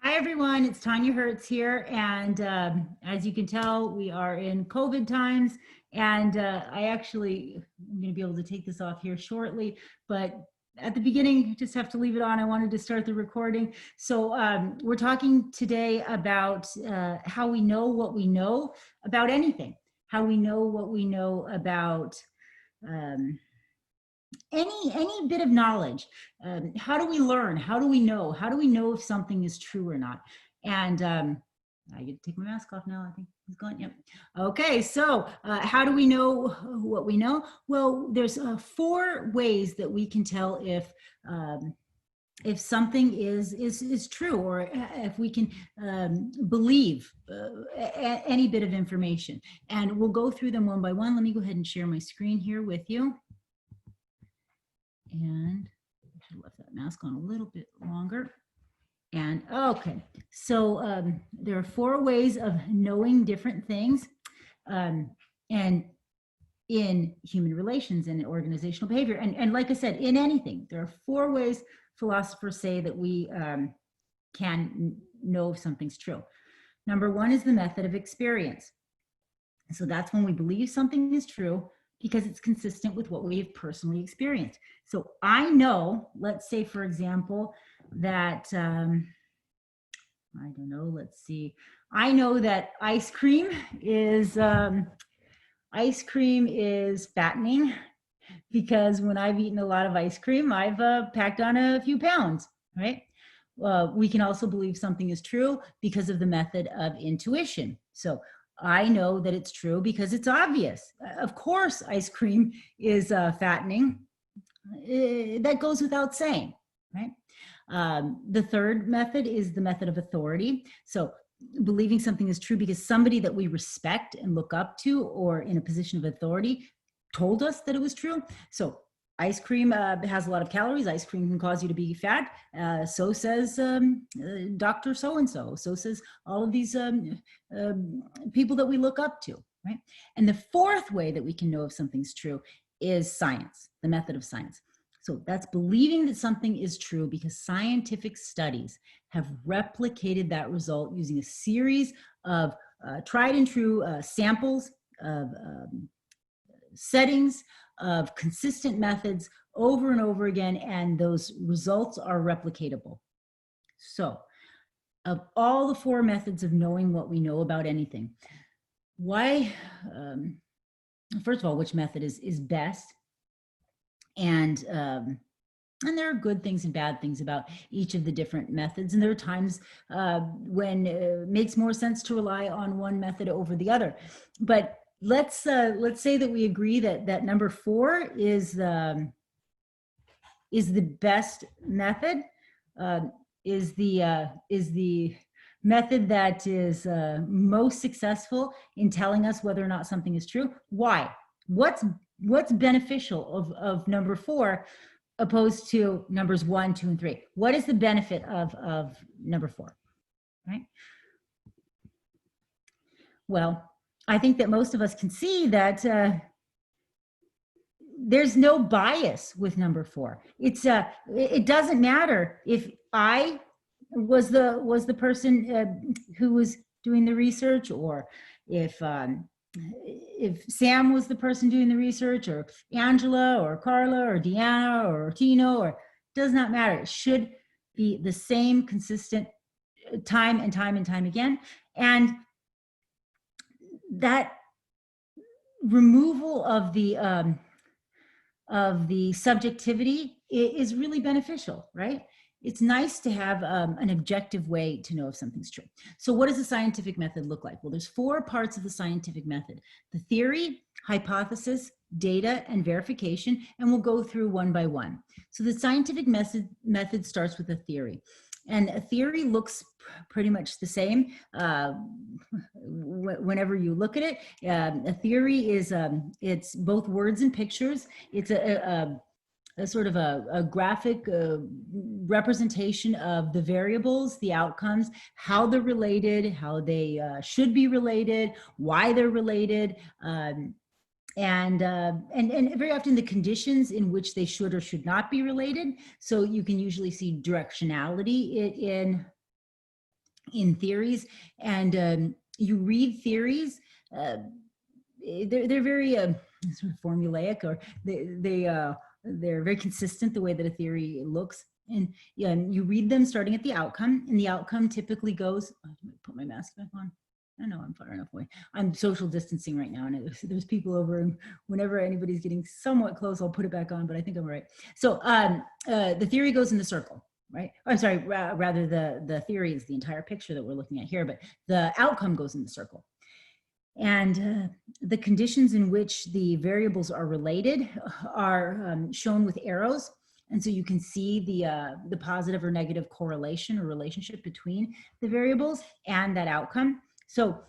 Hi, everyone. It's Tanya Hertz here. And as you can tell, we are in COVID times. And I'm going to be able to take this off here shortly. But at the beginning, just have to leave it on. I wanted to start the recording. So we're talking today about how we know what we know about anything, how we know what we know about um, any bit of knowledge. How do we learn? How do we know? How do we know if something is true or not? And I get to take my mask off now. I think he's gone. Yep. Okay. So how do we know what we know? Well, there's 4 ways that we can tell if something is true, or if we can believe any bit of information. And we'll go through them one by one. Let me go ahead and share my screen here with you. And I should have left that mask on a little bit longer. And okay, so there are 4 ways of knowing different things, and in human relations and organizational behavior. And like I said, in anything, there are 4 ways philosophers say that we can know if something's true. Number 1 is the method of experience. So that's when we believe something is true because it's consistent with what we have personally experienced. So I know, let's say, for example, that, I don't know, let's see. I know that ice cream is fattening, because when I've eaten a lot of ice cream, I've packed on a few pounds, right? We can also believe something is true because of the method of intuition. So I know that it's true because it's obvious. Of course, ice cream is fattening. That goes without saying, right? The third method is the method of authority. So believing something is true because somebody that we respect and look up to, or in a position of authority, told us that it was true. So ice cream has a lot of calories. Ice cream can cause you to be fat. So says Dr. So-and-so. So says all of these people that we look up to, right? And the 4th way that we can know if something's true is science, the method of science. So that's believing that something is true because scientific studies have replicated that result using a series of tried and true samples of settings, of consistent methods over and over again, and those results are replicatable. So of all the 4 methods of knowing what we know about anything, why, first of all, which method is best? And there are good things and bad things about each of the different methods. And there are times when it makes more sense to rely on one method over the other. But let's say that we agree that number 4 is the best method, is the method that is most successful in telling us whether or not something is true. Why? What's beneficial of number 4 opposed to numbers 1, 2, and 3? What is the benefit of number 4, right? Well, I think that most of us can see that there's no bias with number 4. It doesn't matter if I was the person who was doing the research, or if Sam was the person doing the research, or Angela, or Carla, or Deanna, or Tino, or does not matter. It should be the same consistent time and time and time again. And that removal of the subjectivity is really beneficial, right? It's nice to have an objective way to know if something's true. So what does the scientific method look like? Well, there's 4 parts of the scientific method: the theory, hypothesis, data, and verification, and we'll go through one by one. So the scientific method starts with a theory. And a theory looks pretty much the same whenever you look at it. A theory is, it's both words and pictures. It's a sort of a graphic representation of the variables, the outcomes, how they're related, how they should be related, why they're related, and very often the conditions in which they should or should not be related. So you can usually see directionality in in theories, and you read theories, they're very sort of formulaic, or they're very consistent the way that a theory looks. And yeah, and you read them starting at the outcome, and the outcome typically goes, oh, let me put my mask back on. I know I'm far enough away. I'm social distancing right now, and there's people over, and whenever anybody's getting somewhat close, I'll put it back on, but I think I'm all right. So the theory goes in the circle, right? I'm sorry, rather the theory is the entire picture that we're looking at here, but the outcome goes in the circle. And the conditions in which the variables are related are shown with arrows. And so you can see the positive or negative correlation or relationship between the variables and that outcome. So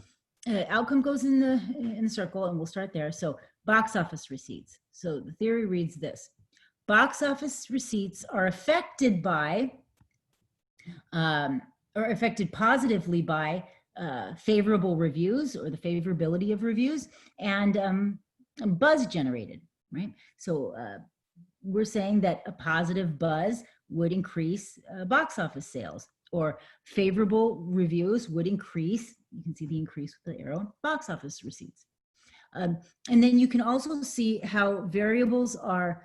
outcome goes in the circle, and we'll start there. So box office receipts. So the theory reads this: box office receipts are affected by, or affected positively by, favorable reviews, or the favorability of reviews, and buzz generated, right? So we're saying that a positive buzz would increase box office sales, or favorable reviews would increase, you can see the increase with the arrow, box office receipts. And then you can also see how variables are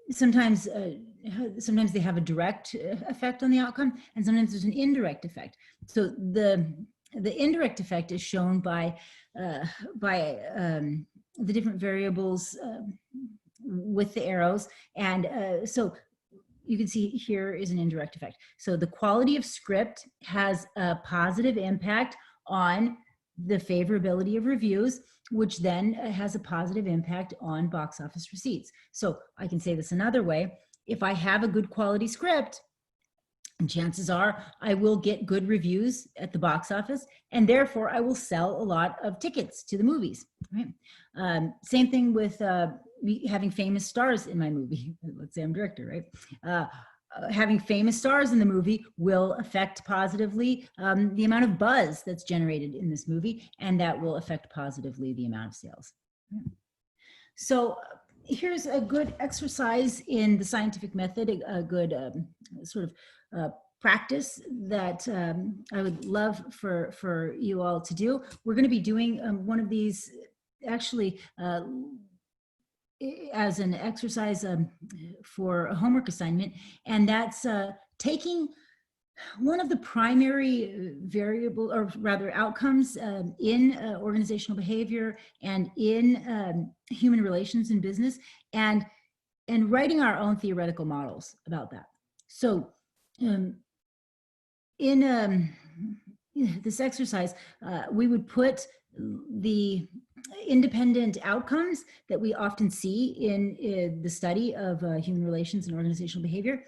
sometimes they have a direct effect on the outcome, and sometimes there's an indirect effect. So the indirect effect is shown by the different variables with the arrows, and so you can see here is an indirect effect. So the quality of script has a positive impact on the favorability of reviews, which then has a positive impact on box office receipts. So I can say this another way: if I have a good quality script, chances are I will get good reviews at the box office, and therefore I will sell a lot of tickets to the movies, right? Same thing with having famous stars in my movie. Let's say I'm director, right? Having famous stars in the movie will affect positively the amount of buzz that's generated in this movie, and that will affect positively the amount of sales. So here's a good exercise in the scientific method, a good sort of practice that I would love for you all to do. We're going to be doing one of these actually as an exercise for a homework assignment, and that's taking one of the primary variable, or rather outcomes in organizational behavior and in human relations in business, and writing our own theoretical models about that. So in this exercise, we would put the independent outcomes that we often see in the study of human relations and organizational behavior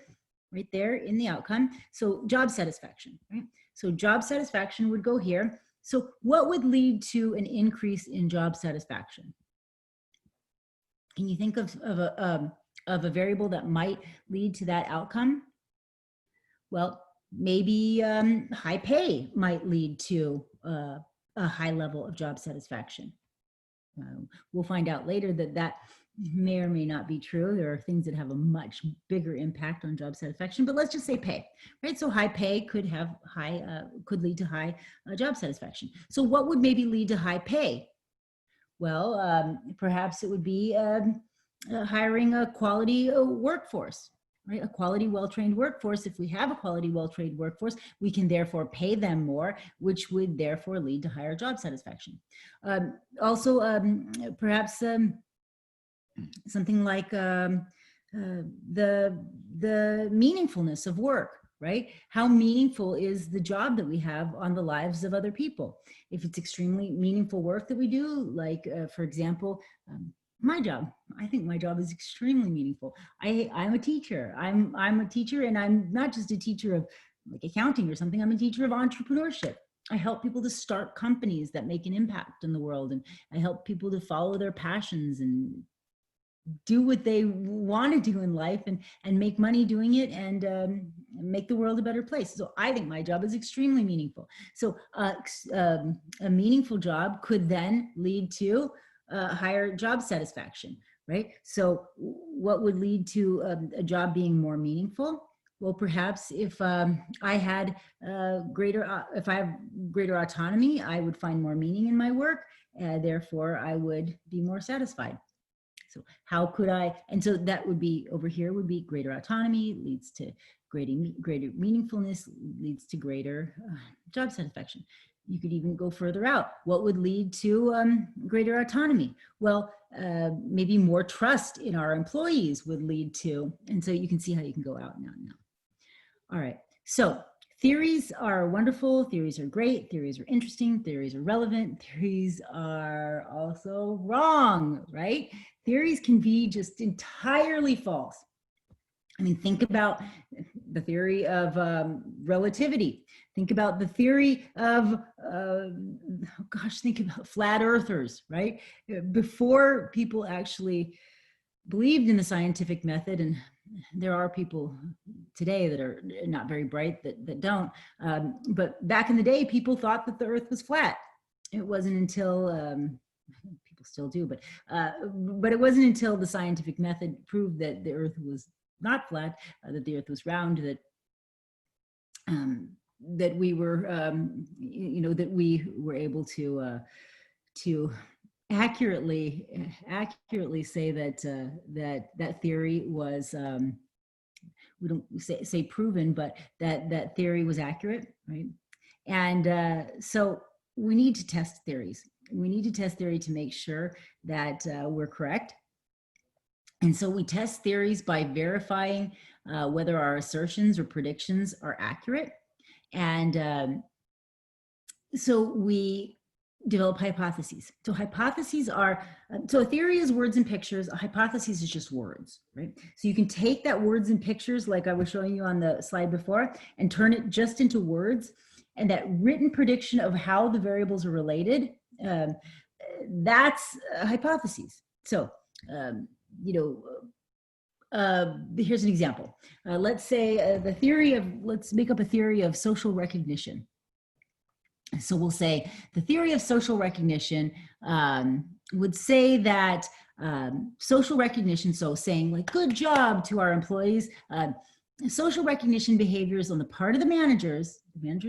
right there in the outcome. So job satisfaction, right? So job satisfaction would go here. So what would lead to an increase in job satisfaction? Can you think of a variable that might lead to that outcome? Well, maybe high pay might lead to a high level of job satisfaction. We'll find out later that that may or may not be true. There are things that have a much bigger impact on job satisfaction, but let's just say pay, right? So high pay could have could lead to high job satisfaction. So what would maybe lead to high pay? Well, perhaps it would be hiring a quality workforce, right? A quality, well-trained workforce. If we have a quality, well-trained workforce, we can therefore pay them more, which would therefore lead to higher job satisfaction. Also, perhaps something like the meaningfulness of work, right? How meaningful is the job that we have on the lives of other people? If it's extremely meaningful work that we do, like, for example, my job, I think my job is extremely meaningful. I'm a teacher. I'm a teacher, and I'm not just a teacher of like accounting or something. I'm a teacher of entrepreneurship. I help people to start companies that make an impact in the world, and I help people to follow their passions and do what they want to do in life, and make money doing it, and make the world a better place. So I think my job is extremely meaningful. So a meaningful job could then lead to higher job satisfaction, right? So what would lead to a job being more meaningful? Well, perhaps if I had if I have greater autonomy, I would find more meaning in my work. Therefore, I would be more satisfied. So how could I, and so that would be over here would be greater autonomy leads to greater meaningfulness, leads to greater job satisfaction. You could even go further out. What would lead to greater autonomy? Well, maybe more trust in our employees would lead to, and so you can see how you can go out now. All right, so theories are wonderful, theories are great, theories are interesting, theories are relevant, theories are also wrong, right? Theories can be just entirely false. I mean, think about the theory of relativity. Think about the theory of, think about flat earthers, right? Before people actually believed in the scientific method, and there are people today that are not very bright that don't, but back in the day, people thought that the earth was flat. It wasn't until, people still do, but it wasn't until the scientific method proved that the earth was not flat, that the earth was round, that we were, that we were able to accurately say that theory was, we don't say proven, but that theory was accurate, right? And so we need to test theories. We need to test theory to make sure that we're correct. And so we test theories by verifying whether our assertions or predictions are accurate. And so we develop hypotheses. So hypotheses are, so a theory is words and pictures, a hypothesis is just words, right? So you can take that words and pictures, like I was showing you on the slide before, and turn it just into words. And that written prediction of how the variables are related, that's hypotheses. So, here's an example. Let's say let's make up a theory of social recognition. So we'll say the theory of social recognition would say that social recognition, so saying like good job to our employees, social recognition behaviors on the part of the managers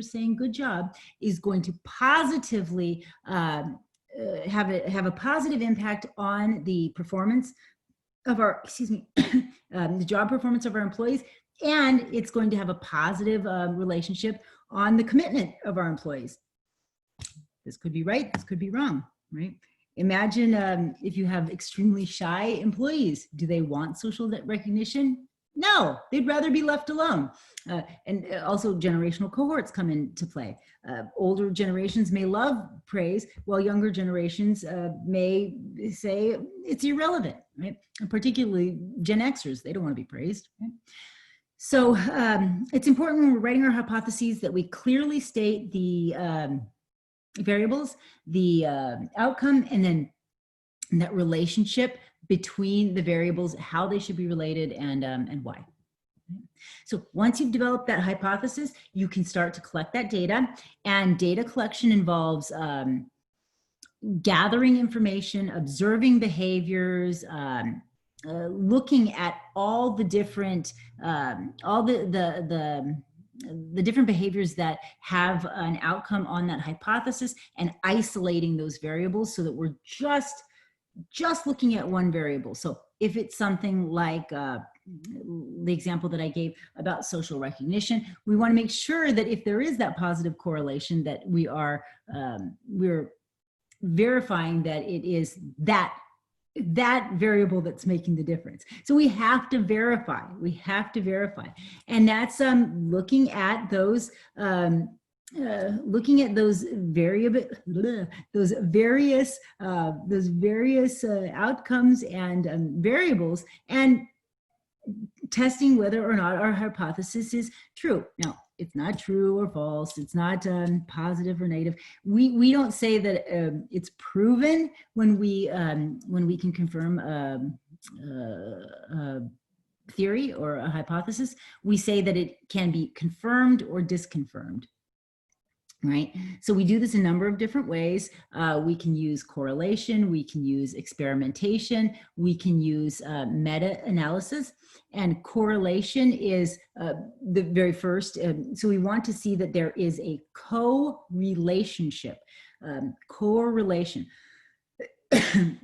saying good job, is going to positively have a positive impact on the performance of our, the job performance of our employees, and it's going to have a positive relationship on the commitment of our employees. This could be right, this could be wrong, right? Imagine if you have extremely shy employees. Do they want social recognition? No, they'd rather be left alone. And also generational cohorts come into play. Older generations may love praise, while younger generations may say it's irrelevant, right? And particularly Gen Xers, they don't want to be praised, right? So it's important when we're writing our hypotheses that we clearly state the variables, the outcome, and then that relationship between the variables, how they should be related, and why. So once you've developed that hypothesis, you can start to collect that data, and data collection involves gathering information, observing behaviors, looking at all the different, the different behaviors that have an outcome on that hypothesis, and isolating those variables so that we're just looking at one variable. So if it's something like the example that I gave about social recognition, we want to make sure that if there is that positive correlation, that we're verifying that it is that variable that's making the difference. So we have to verify, and that's looking at those various outcomes and variables, and testing whether or not our hypothesis is true. Now, it's not true or false. It's not positive or negative. We don't say that it's proven when we can confirm a theory or a hypothesis. We say that it can be confirmed or disconfirmed. right? So we do this a number of different ways. We can use correlation, we can use experimentation, we can use meta-analysis. And correlation is the very first. So we want to see that there is a co-relationship, correlation.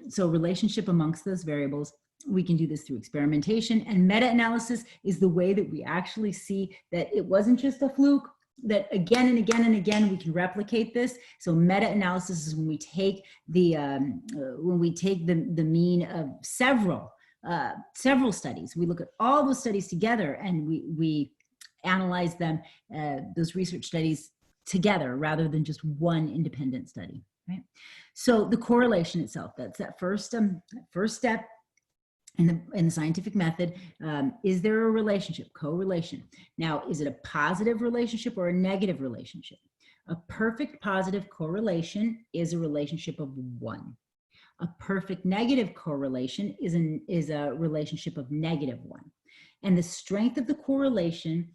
So relationship amongst those variables. We can do this through experimentation, and meta-analysis is the way that we actually see that it wasn't just a fluke, that again and again and again we can replicate this. So meta-analysis is when we take the mean of several studies. We look at all those studies together and we analyze them, those research studies together rather than just one independent study, right? So the correlation itself, that's that first step in the scientific method. Is there a relationship, correlation? Now, is it a positive relationship or a negative relationship? A perfect positive correlation is a relationship of 1. A perfect negative correlation is a relationship of -1. And the strength of the correlation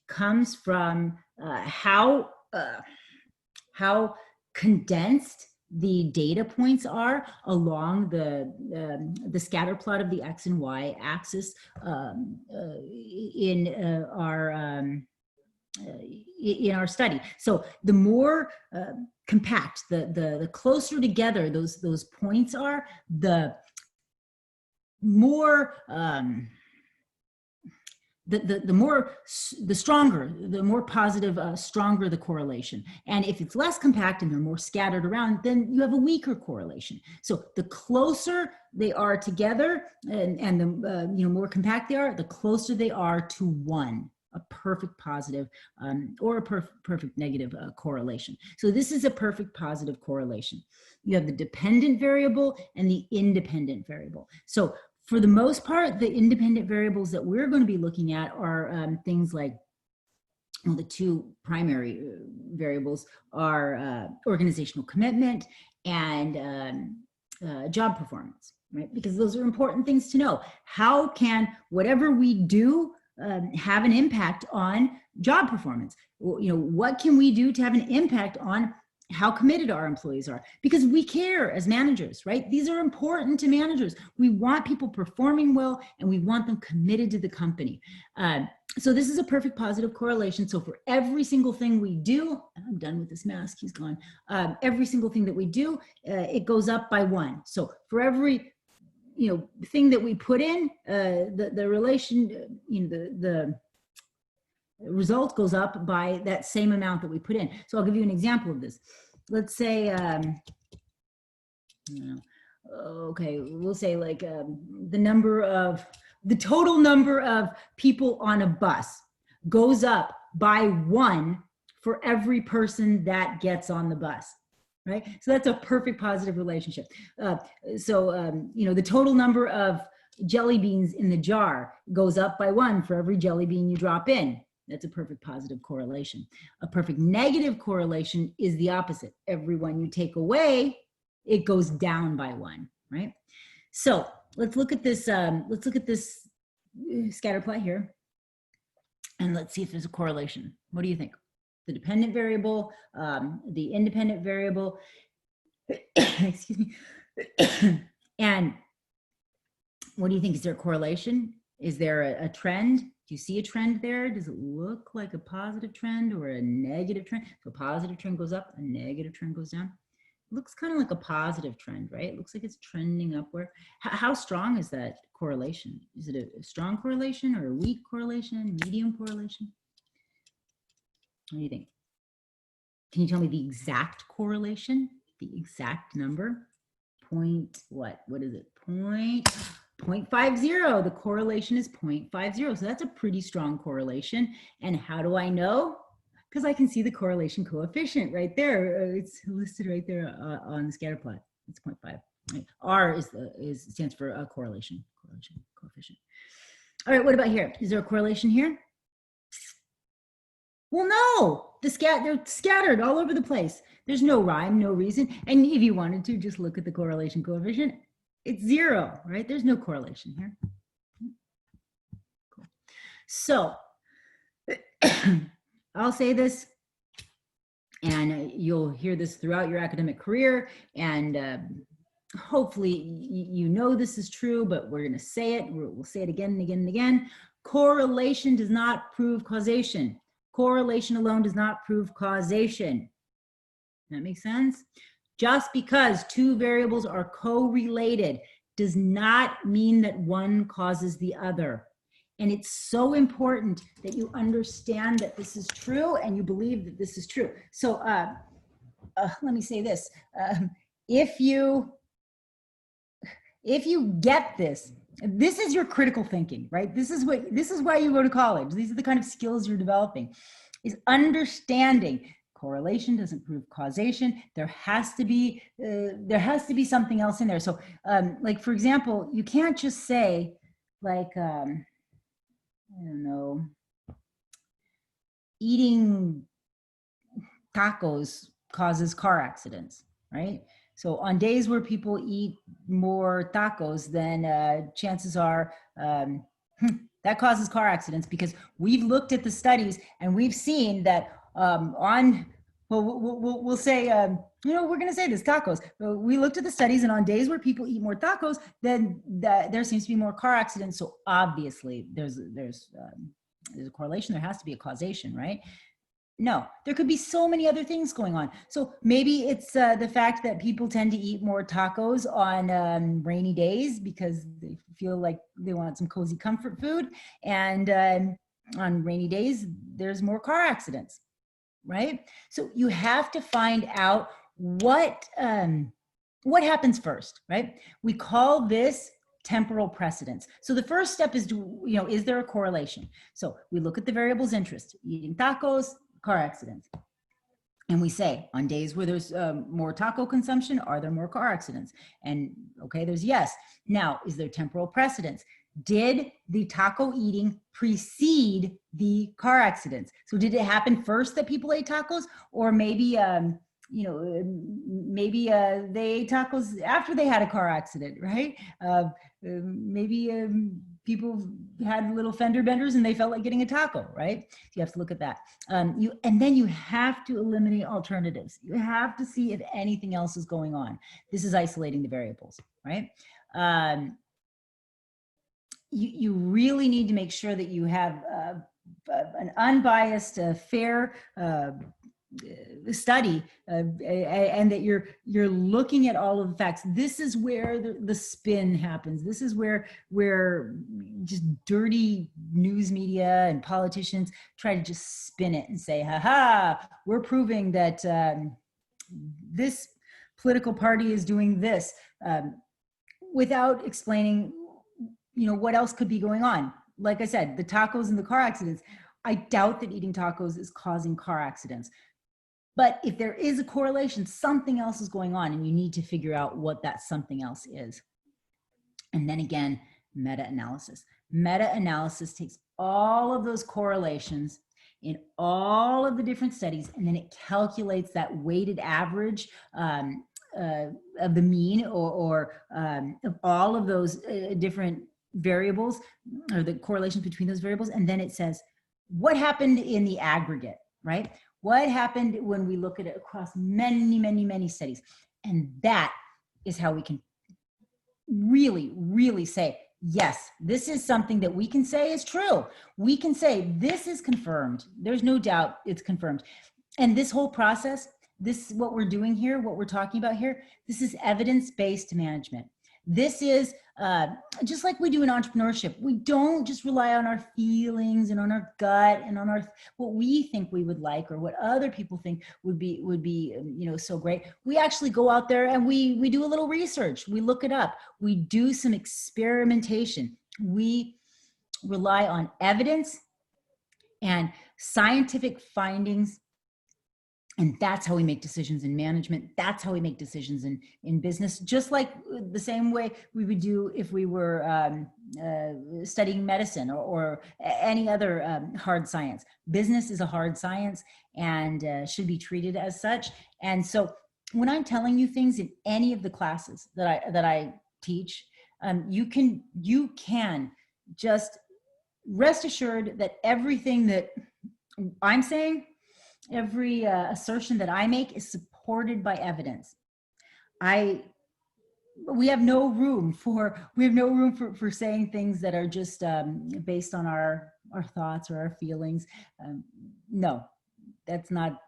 comes from how condensed the data points are along the scatter plot of the X and Y axis in our study. So the more compact, the closer together those points are, the more the stronger, the more positive, stronger the correlation. And if it's less compact and they're more scattered around, then you have a weaker correlation. So the closer they are together and the more compact they are, the closer they are to 1, a perfect positive or a perfect negative correlation. So this is a perfect positive correlation. You have the dependent variable and the independent variable. So for the most part, the independent variables that we're going to be looking at are things like, well, the 2 primary variables are organizational commitment and job performance, right? Because those are important things to know. How can whatever we do have an impact on job performance? What can we do to have an impact on how committed our employees are? Because we care as managers, right? These are important to managers. We want people performing well and we want them committed to the company. So this is a perfect positive correlation. So for every single thing we do, I'm done with this mask, he's gone. Every single thing that we do, it goes up by 1. So for every thing that we put in, the relation, the result goes up by that same amount that we put in. So I'll give you an example of this. Let's say, okay, we'll say like the total number of people on a bus goes up by 1 for every person that gets on the bus, right? So that's a perfect positive relationship. The total number of jelly beans in the jar goes up by 1 for every jelly bean you drop in. That's a perfect positive correlation. A perfect negative correlation is the opposite. Every one you take away, it goes down by 1, right? So let's look at this. Let's look at this scatter plot here, and let's see if there's a correlation. What do you think? The dependent variable, the independent variable, excuse me, and what do you think? Is there a correlation? Is there a trend? Do you see a trend there? Does it look like a positive trend or a negative trend? So a positive trend goes up, a negative trend goes down. It looks kind of like a positive trend, right? It looks like it's trending upward. How strong is that correlation? Is it a strong correlation or a weak correlation, medium correlation? What do you think? Can you tell me the exact correlation? The exact number? What is it? 0.50. The correlation is 0.50. So that's a pretty strong correlation. And how do I know? Because I can see the correlation coefficient right there. It's listed right there on the scatter plot. It's 0.5. Right? R stands for correlation coefficient. All right, what about here? Is there a correlation here? Well, no, they're scattered all over the place. There's no rhyme, no reason. And if you wanted to, just look at the correlation coefficient. It's 0, right? There's no correlation here. Cool. So I'll say this. And you'll hear this throughout your academic career, and hopefully you know this is true, but we're going to say it. We'll say it again and again and again. Correlation does not prove causation. Correlation alone does not prove causation. That makes sense? Just because two variables are correlated does not mean that one causes the other. And it's so important that you understand that this is true and you believe that this is true. So let me say this. If you get this, this is your critical thinking, right? This is why you go to college. These are the kind of skills you're developing, is understanding correlation doesn't prove causation. There has to be something else in there. So like, for example, you can't just say like, I don't know, eating tacos causes car accidents, right? So on days where people eat more tacos, then chances are that causes car accidents, because we've looked at the studies and we've seen that we'll say, you know, we're going to say this, tacos. We looked at the studies, and on days where people eat more tacos, then there seems to be more car accidents. So obviously there's a correlation. There has to be a causation, right? No, there could be so many other things going on. So maybe it's the fact that people tend to eat more tacos on rainy days because they feel like they want some cozy comfort food. And on rainy days, there's more car accidents, right? So you have to find out what happens first, right? We call this temporal precedence. So the first step is is there a correlation? So we look at the variable's interest, eating tacos, car accidents. And we say, on days where there's more taco consumption, are there more car accidents? And okay, there's yes. Now, is there temporal precedence? Did the taco eating precede the car accidents? So did it happen first that people ate tacos? Or maybe, maybe they ate tacos after they had a car accident, right? Maybe people had little fender benders and they felt like getting a taco, right? So you have to look at that. And then you have to eliminate alternatives. You have to see if anything else is going on. This is isolating the variables, right? You really need to make sure that you have an unbiased, fair study, and that you're looking at all of the facts. This is where the spin happens. This is where just dirty news media and politicians try to just spin it and say, ha, we're proving that this political party is doing this, without explaining what else could be going on. Like I said, the tacos and the car accidents, I doubt that eating tacos is causing car accidents. But if there is a correlation, something else is going on, and you need to figure out what that something else is. And then again, meta-analysis. Meta-analysis takes all of those correlations in all of the different studies, and then it calculates that weighted average of the mean or of all of those different variables, or the correlations between those variables. And then it says, what happened in the aggregate, right? What happened when we look at it across many, many, many studies? And that is how we can really, really say, yes, this is something that we can say is true. We can say this is confirmed. There's no doubt it's confirmed. And this whole process, what we're doing here, what we're talking about here, this is evidence-based management. This is just like we do in entrepreneurship. We don't just rely on our feelings and on our gut and on what we think we would like, or what other people think would be so great. We actually go out there and we do a little research. We look it up. We do some experimentation. We rely on evidence and scientific findings. And that's how we make decisions in management. That's how we make decisions in business, just like the same way we would do if we were studying medicine or any other hard science. Business is a hard science and should be treated as such. And so when I'm telling you things in any of the classes that I teach, you can just rest assured that everything that I'm saying every assertion that I make is supported by evidence. We have no room for saying things that are just based on our thoughts or our feelings. No, that's not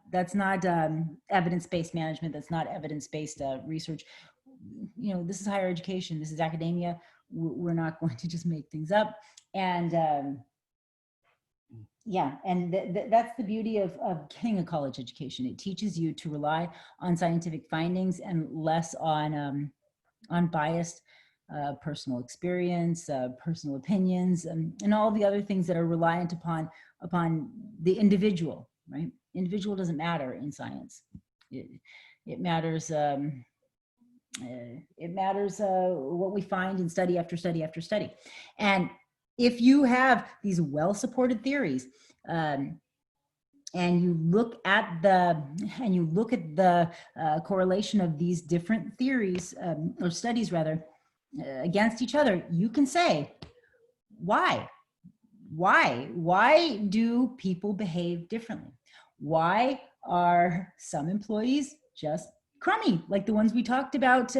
evidence-based management. That's not evidence-based research. You know, this is higher education. This is academia. We're not going to just make things up. And yeah, and that's the beauty of getting a college education. It teaches you to rely on scientific findings and less on biased personal experience, personal opinions, and all the other things that are reliant upon the individual, right? Individual doesn't matter in science. It matters. It matters what we find in study after study after study. And if you have these well-supported theories, and you look at the correlation of these different theories or studies rather against each other, you can say, why do people behave differently? Why are some employees just crummy, like the ones we talked about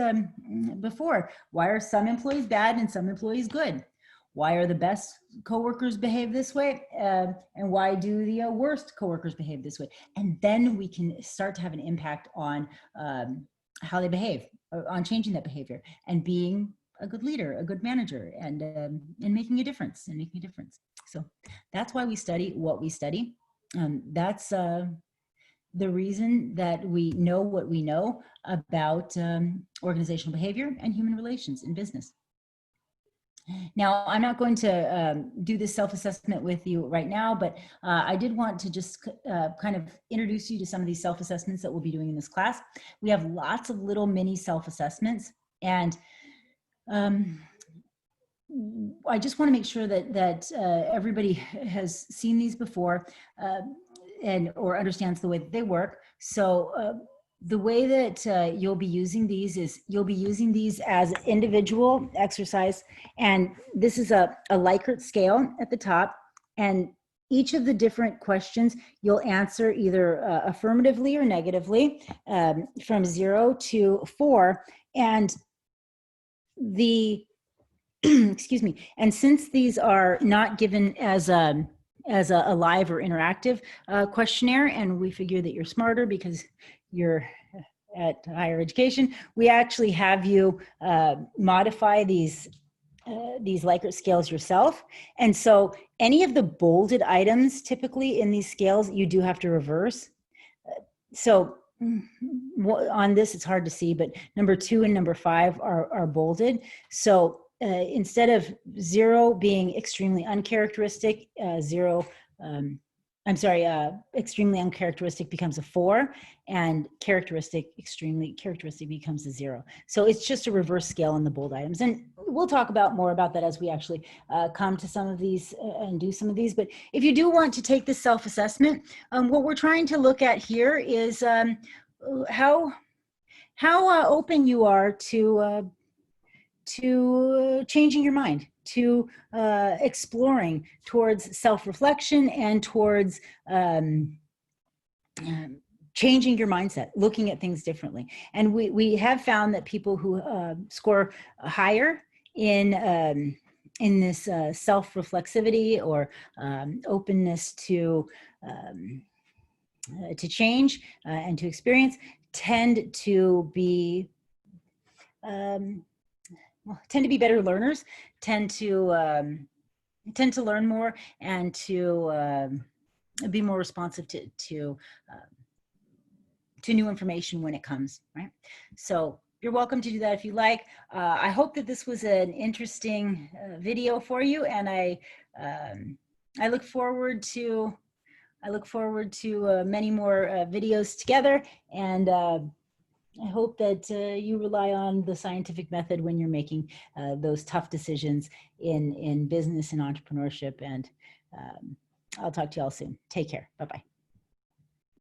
before? Why are some employees bad and some employees good? Why are the best coworkers behave this way? And why do the worst coworkers behave this way? And then we can start to have an impact on how they behave, on changing that behavior and being a good leader, a good manager, and making a difference, So that's why we study what we study. That's the reason that we know what we know about organizational behavior and human relations in business. Now, I'm not going to do this self-assessment with you right now, but I did want to just kind of introduce you to some of these self-assessments that we'll be doing in this class. We have lots of little mini self-assessments, and I just want to make sure that everybody has seen these before or understands the way that they work. So the way that you'll be using these is you'll be using these as individual exercise. And this is a Likert scale at the top. And each of the different questions you'll answer either affirmatively or negatively from 0 to 4. And excuse me. And since these are not given as a live or interactive questionnaire, and we figure that you're smarter because you're at higher education, we actually have you modify these Likert scales yourself. And so any of the bolded items typically in these scales, you do have to reverse. So on this, it's hard to see, but number 2 and number 5 are bolded. So instead of 0 being extremely uncharacteristic, extremely uncharacteristic becomes a 4, and extremely characteristic becomes a 0. So it's just a reverse scale on the bold items. And we'll talk more about that as we actually come to some of these and do some of these. But if you do want to take this self-assessment, what we're trying to look at here is how open you are to changing your mind, to exploring towards self-reflection and towards changing your mindset, looking at things differently. And we have found that people who score higher in this self-reflexivity or openness to change and to experience tend to be better learners, tend to learn more, and to be more responsive to new information when it comes, right? So you're welcome to do that if you like. I hope that this was an interesting video for you, and I look forward to many more videos together, and I hope that you rely on the scientific method when you're making those tough decisions in business and entrepreneurship. And I'll talk to you all soon. Take care. Bye-bye.